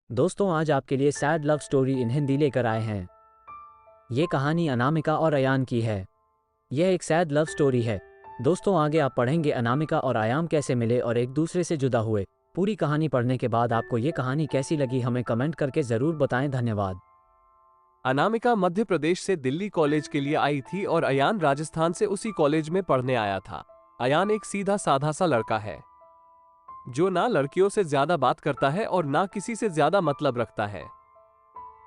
दोस्तों आज आपके लिए sad love story in Hindi लेकर आए हैं। ये कहानी अनामिका और अयान की है। यह एक सैड लव स्टोरी है। दोस्तों आगे आप पढ़ेंगे अनामिका और अयान कैसे मिले और एक दूसरे से जुदा हुए। पूरी कहानी पढ़ने के बाद आपको ये कहानी कैसी लगी हमें कमेंट करके ज़रूर बताएं। धन्यवाद। अनामिका मध्य प्रदेश से दिल्ली कॉलेज के लिए आई थी और अयान राजस्थान से उसी कॉलेज में पढ़ने आया था। अयान एक सीधा साधा सा लड़का है जो ना लड़कियों से ज्यादा बात करता है और ना किसी से ज्यादा मतलब रखता है।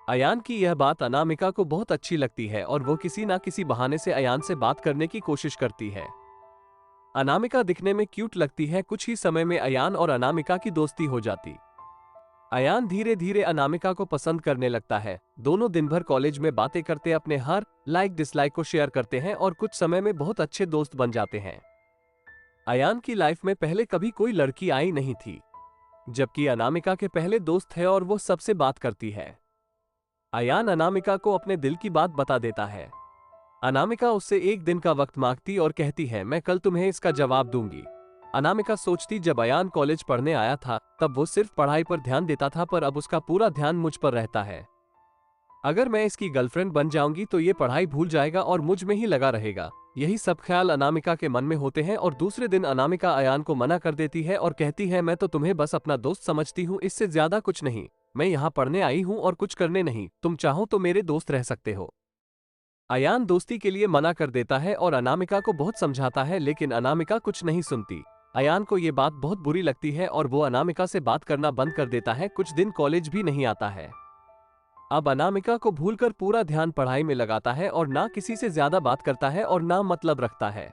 अयान की यह बात अनामिका को बहुत अच्छी लगती है और वो किसी ना किसी बहाने से अयान से बात करने की कोशिश करती है। अनामिका दिखने में क्यूट लगती है। कुछ ही समय में अयान और अनामिका की दोस्ती हो जाती। अयान धीरे धीरे अनामिका को पसंद करने लगता है। दोनों दिन भर कॉलेज में बातें करते अपने हर लाइक डिसलाइक को शेयर करते हैं और कुछ समय में बहुत अच्छे दोस्त बन जाते हैं। अयान की लाइफ में पहले कभी कोई लड़की आई नहीं थी, जबकि अनामिका के पहले दोस्त है और वो सबसे बात करती है। अयान अनामिका को अपने दिल की बात बता देता है। अनामिका उससे एक दिन का वक्त मांगती और कहती है मैं कल तुम्हें इसका जवाब दूंगी। अनामिका सोचती जब अयान कॉलेज पढ़ने आया था तब वो सिर्फ पढ़ाई पर ध्यान देता था, पर अब उसका पूरा ध्यान मुझ पर रहता है। अगर मैं इसकी गर्लफ्रेंड बन जाऊंगी तो ये पढ़ाई भूल जाएगा और मुझ में ही लगा रहेगा। यही सब ख्याल अनामिका के मन में होते हैं और दूसरे दिन अनामिका अयान को मना कर देती है और कहती है मैं तो तुम्हें बस अपना दोस्त समझती हूँ, इससे ज्यादा कुछ नहीं। मैं यहाँ पढ़ने आई हूँ और कुछ करने नहीं, तुम चाहो तो मेरे दोस्त रह सकते हो। अयान दोस्ती के लिए मना कर देता है और अनामिका को बहुत समझाता है, लेकिन अनामिका कुछ नहीं सुनती। अयान को ये बात बहुत बुरी लगती है और वो अनामिका से बात करना बंद कर देता है। कुछ दिन कॉलेज भी नहीं आता है। अब अनामिका को भूलकर पूरा ध्यान पढ़ाई में लगाता है और ना किसी से ज्यादा बात करता है और ना मतलब रखता है।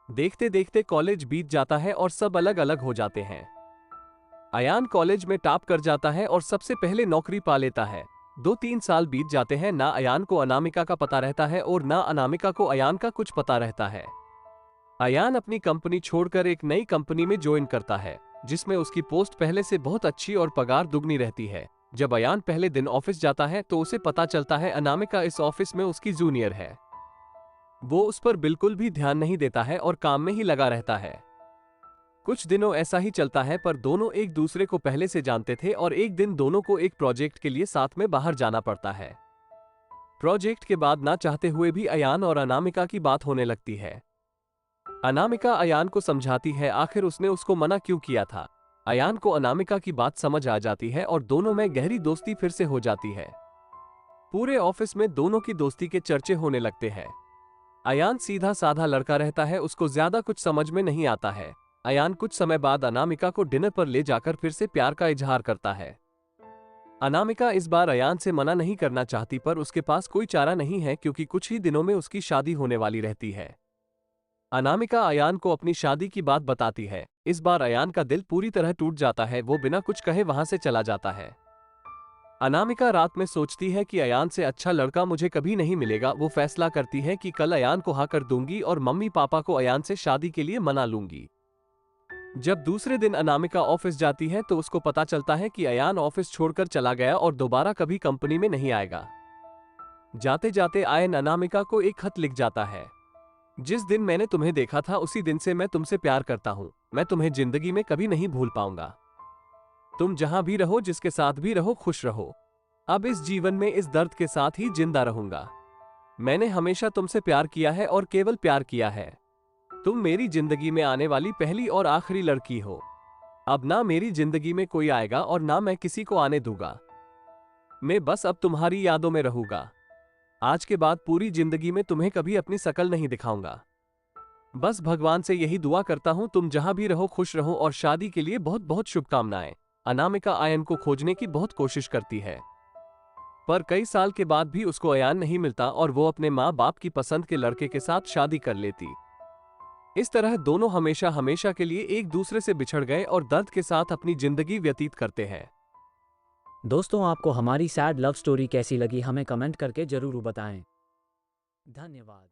देखते देखते कॉलेज बीत जाता है और सब अलग अलग हो जाते हैं। अयान कॉलेज में टॉप कर जाता है और सबसे पहले नौकरी पा लेता है। 2-3 साल बीत जाते हैं। ना अयान को अनामिका का पता रहता है और ना अनामिका को अयान का कुछ पता रहता है। अयान अपनी कंपनी छोड़कर एक नई कंपनी में ज्वाइन करता है, जिसमें उसकी पोस्ट पहले से बहुत अच्छी और पगार दुगनी रहती है। जब अयान पहले दिन ऑफिस जाता है तो उसे पता चलता है अनामिका इस ऑफिस में उसकी जूनियर है। वो उस पर बिल्कुल भी ध्यान नहीं देता है और काम में ही लगा रहता है। कुछ दिनों ऐसा ही चलता है, पर दोनों एक दूसरे को पहले से जानते थे और एक दिन दोनों को एक प्रोजेक्ट के लिए साथ में बाहर जाना पड़ता है। प्रोजेक्ट के बाद ना चाहते हुए भी अयान और अनामिका की बात होने लगती है। अनामिका अयान को समझाती है आखिर उसने उसको मना क्यों किया था। अयान को अनामिका की बात समझ आ जाती है और दोनों में गहरी दोस्ती फिर से हो जाती है। पूरे ऑफिस में दोनों की दोस्ती के चर्चे होने लगते हैं। अयान सीधा साधा लड़का रहता है, उसको ज्यादा कुछ समझ में नहीं आता है। अयान कुछ समय बाद अनामिका को डिनर पर ले जाकर फिर से प्यार का इजहार करता है। अनामिका इस बार अयान से मना नहीं करना चाहती, पर उसके पास कोई चारा नहीं है क्योंकि कुछ ही दिनों में उसकी शादी होने वाली रहती है। अनामिका अयान को अपनी शादी की बात बताती है। इस बार अयान का दिल पूरी तरह टूट जाता है। वो बिना कुछ कहे वहां से चला जाता है। अनामिका रात में सोचती है कि अयान से अच्छा लड़का मुझे कभी नहीं मिलेगा। वो फैसला करती है कि कल अयान को हाँ कर दूंगी और मम्मी पापा को अयान से शादी के लिए मना लूंगी। जब दूसरे दिन अनामिका ऑफिस जाती है तो उसको पता चलता है कि अयान ऑफिस छोड़कर चला गया और दोबारा कभी कंपनी में नहीं आएगा। जाते जाते अयान अनामिका को एक खत लिख जाता है। जिस दिन मैंने तुम्हें देखा था उसी दिन से मैं तुमसे प्यार करता हूं। मैं तुम्हें जिंदगी में कभी नहीं भूल पाऊंगा। तुम जहां भी रहो, जिसके साथ भी रहो, खुश रहो। अब इस जीवन में इस दर्द के साथ ही जिंदा रहूंगा। मैंने हमेशा तुमसे प्यार किया है और केवल प्यार किया है। तुम मेरी जिंदगी में आने वाली पहली और आखिरी लड़की हो। अब ना मेरी जिंदगी में कोई आएगा और ना मैं किसी को आने दूंगा। मैं बस अब तुम्हारी यादों में रहूंगा। आज के बाद पूरी जिंदगी में तुम्हें कभी अपनी शकल नहीं दिखाऊंगा। बस भगवान से यही दुआ करता हूं तुम जहां भी रहो खुश रहो और शादी के लिए बहुत बहुत शुभकामनाएं। अनामिका अयान को खोजने की बहुत कोशिश करती है, पर कई साल के बाद भी उसको अयान नहीं मिलता और वो अपने माँ बाप की पसंद के लड़के के साथ शादी कर लेती। इस तरह दोनों हमेशा हमेशा के लिए एक दूसरे से बिछड़ गए और दर्द के साथ अपनी जिंदगी व्यतीत करते हैं। दोस्तों आपको हमारी सैड लव स्टोरी कैसी लगी हमें कमेंट करके ज़रूर बताएं। धन्यवाद।